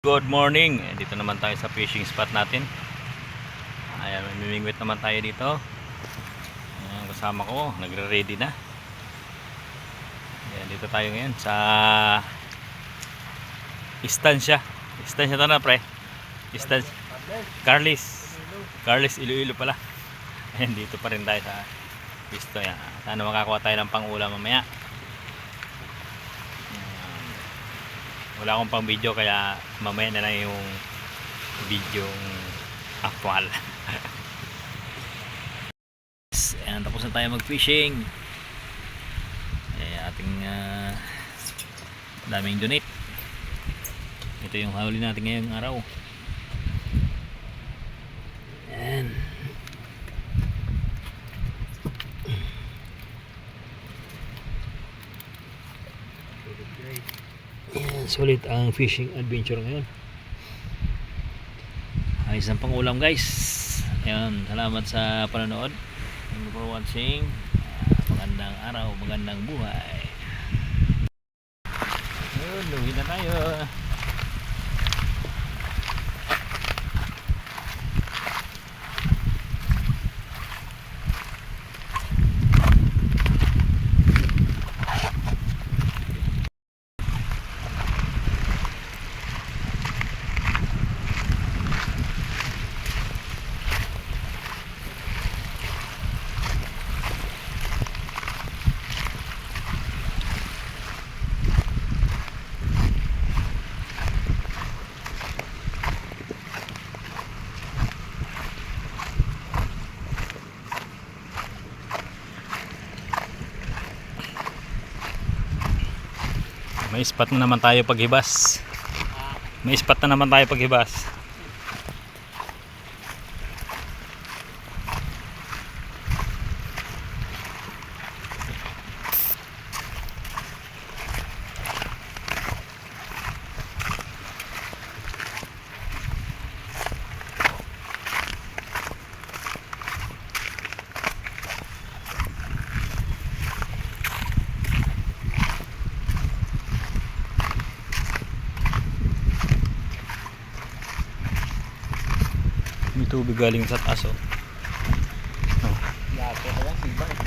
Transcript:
Good morning. Dito naman tayo sa fishing spot natin. Ayan, mamimingwit naman tayo dito. Ayan, kasama ko, nagre-ready na. Ayan, dito tayo ngayon sa Estancia. Estancia to na, pre. Estancia. Carlis, Iloilo pala. Ayan, dito pa rin tayo sa pisto. Ayan, sana makakuha tayo ng pang-ulam mamaya. Wala akong pang video kaya mamaya na lang yung video actual. Ayan, tapos na tayo mag fishing. Ating daming donate. Ito yung huli natin ngayong araw. Ayan. Ayan, sulit ang fishing adventure ngayon. Ayos ang pangulam, guys. Ayan, salamat sa panonood. Thank you for watching. Magandang araw, magandang buhay. Ayun, luwi na tayo. May spot na naman tayo paghibas. May spot na naman tayo paghibas. May tubig galing sa taas, oh. Lahat ko lang, sibang.